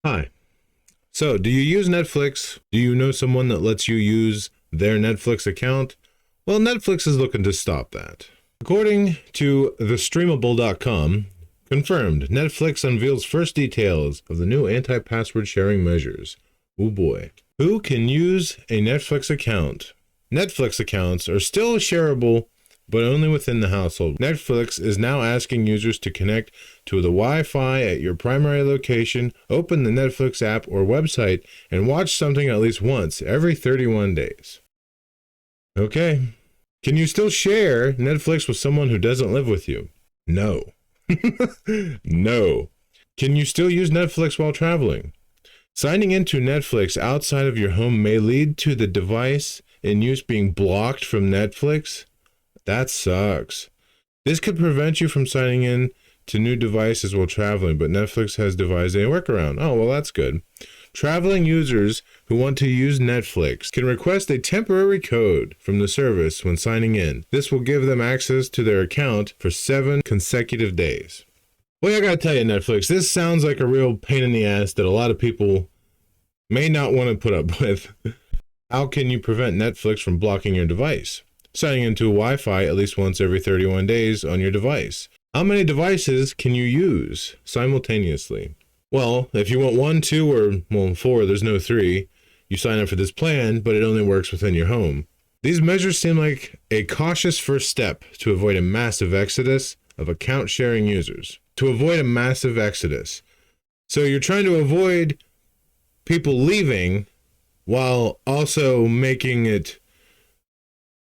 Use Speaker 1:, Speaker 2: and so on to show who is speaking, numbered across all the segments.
Speaker 1: Hi. So, do you use Netflix? Do you know someone that lets you use their Netflix account? Well, Netflix is looking to stop that. According to thestreamable.com, confirmed, Netflix unveils first details of the new anti-password sharing measures. Oh boy. Who can use a Netflix account? Netflix accounts are still shareable, but only within the household. Netflix is now asking users to connect to the Wi-Fi at your primary location, open the Netflix app or website, and watch something at least once every 31 days. Okay. Can you still share Netflix with someone who doesn't live with you? No. No. Can you still use Netflix while traveling? Signing into Netflix outside of your home may lead to the device in use being blocked from Netflix. That sucks. This could prevent you from signing in to new devices while traveling, but Netflix has devised a workaround. Oh, well, that's good. Traveling users who want to use Netflix can request a temporary code from the service when signing in. This will give them access to their account for 7 consecutive days. Well, I gotta tell you, Netflix, this sounds like a real pain in the ass that a lot of people may not want to put up with. How can you prevent Netflix from blocking your device? Signing into Wi-Fi at least once every 31 days on your device. How many devices can you use simultaneously? Well, if you want 1, 2, or 4, there's no 3, you sign up for this plan, but it only works within your home. These measures seem like a cautious first step to avoid a massive exodus of account sharing users. So you're trying to avoid people leaving while also making it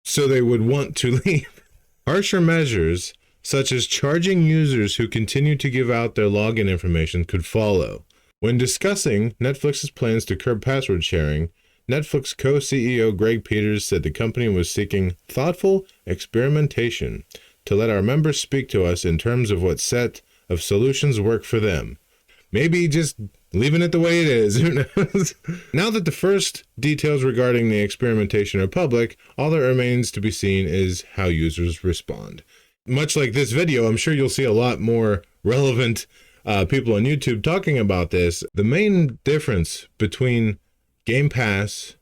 Speaker 1: so they would want to leave. Harsher measures, such as charging users who continue to give out their login information, could follow. When discussing Netflix's plans to curb password sharing, Netflix co-CEO Greg Peters said the company was seeking thoughtful experimentation to let our members speak to us in terms of what set of solutions work for them. Maybe just leaving it the way it is, who knows? Now that the first details regarding the experimentation are public, all that remains to be seen is how users respond. Much like this video, I'm sure you'll see a lot more relevant people on YouTube talking about this. The main difference between Game Pass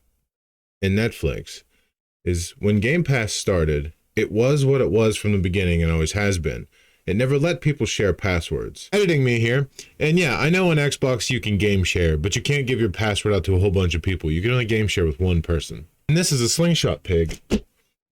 Speaker 1: and Netflix is when Game Pass started, it was what it was from the beginning and always has been. It never let people share passwords. Editing me here. And yeah, I know on Xbox you can game share, but you can't give your password out to a whole bunch of people. You can only game share with one person. And this is a slingshot pig.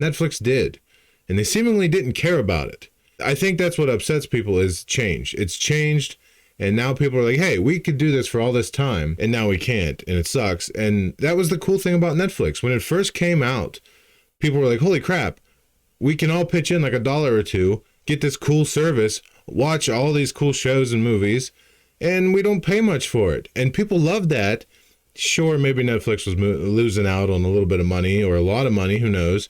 Speaker 1: Netflix did. And they seemingly didn't care about it. I think that's what upsets people is change. It's changed. And now people are like, hey, we could do this for all this time. And now we can't. And it sucks. And that was the cool thing about Netflix. When it first came out, people were like, holy crap, we can all pitch in like $1 or $2. Get this cool service, watch all these cool shows and movies, and we don't pay much for it. And people love that. Sure, maybe Netflix was losing out on a little bit of money or a lot of money, who knows.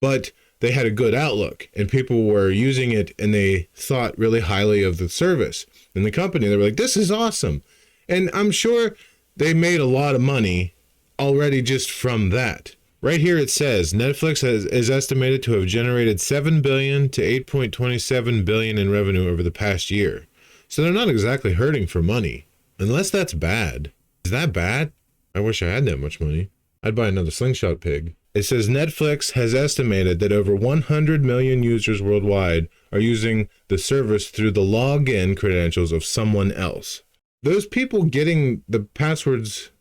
Speaker 1: But they had a good outlook, and people were using it, and they thought really highly of the service and the company. They were like, this is awesome. And I'm sure they made a lot of money already just from that. Right here it says Netflix is estimated to have generated $7 billion to $8.27 billion in revenue over the past year. So they're not exactly hurting for money. Unless that's bad. Is that bad? I wish I had that much money. I'd buy another slingshot pig. It says Netflix has estimated that over 100 million users worldwide are using the service through the login credentials of someone else. Those people getting the passwords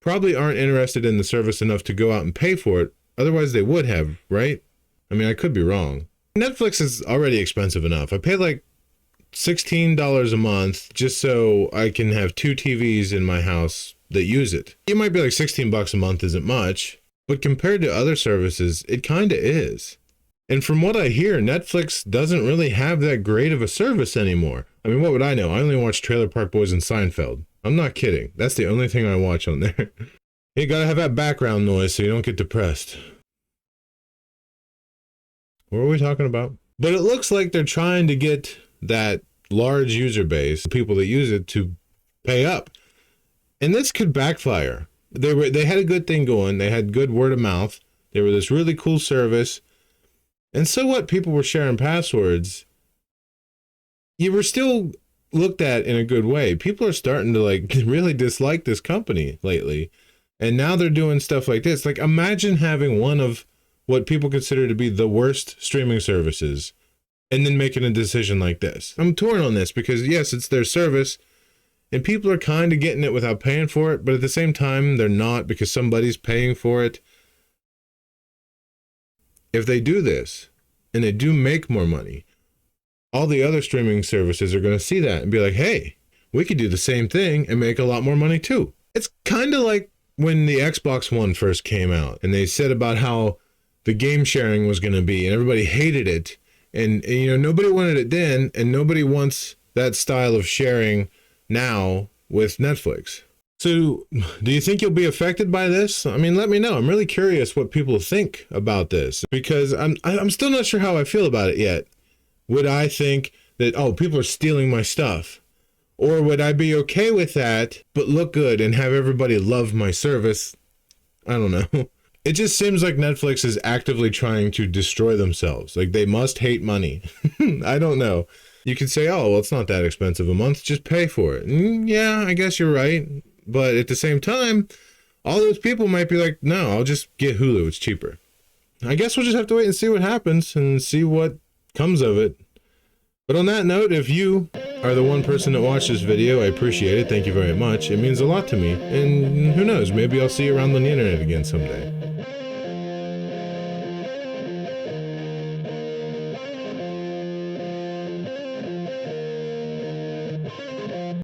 Speaker 1: probably aren't interested in the service enough to go out and pay for it. Otherwise they would have, right? I mean, I could be wrong. Netflix is already expensive enough. I pay like $16 a month just so I can have 2 TVs in my house that use it. It might be like $16 a month isn't much, but compared to other services, it kind of is. And from what I hear, Netflix doesn't really have that great of a service anymore. I mean, what would I know? I only watch Trailer Park Boys and Seinfeld. I'm not kidding. That's the only thing I watch on there. You gotta have that background noise so you don't get depressed. What were we talking about? But it looks like they're trying to get that large user base, the people that use it, to pay up. And this could backfire. They had a good thing going. They had good word of mouth. They were this really cool service. And so what? People were sharing passwords. You were still looked at in a good way. People are starting to like really dislike this company lately. And now they're doing stuff like this. Like, imagine having one of what people consider to be the worst streaming services and then making a decision like this. I'm torn on this because, yes, it's their service and people are kind of getting it without paying for it, but at the same time, they're not because somebody's paying for it. If they do this and they do make more money, all the other streaming services are going to see that and be like, hey, we could do the same thing and make a lot more money too. It's kind of like when the Xbox One first came out and they said about how the game sharing was going to be and everybody hated it. And, you know, nobody wanted it then and nobody wants that style of sharing now with Netflix. So do you think you'll be affected by this? I mean, let me know. I'm really curious what people think about this because I'm still not sure how I feel about it yet. Would I think that, oh, people are stealing my stuff? Or would I be okay with that, but look good and have everybody love my service? I don't know. It just seems like Netflix is actively trying to destroy themselves. Like they must hate money. I don't know. You could say, oh, well, it's not that expensive a month. Just pay for it. Yeah, I guess you're right. But at the same time, all those people might be like, no, I'll just get Hulu. It's cheaper. I guess we'll just have to wait and see what happens and see what comes of it. But on that note, if you are the one person that watched this video, I appreciate it. Thank you very much. It means a lot to me. And who knows, maybe I'll see you around on the internet again someday.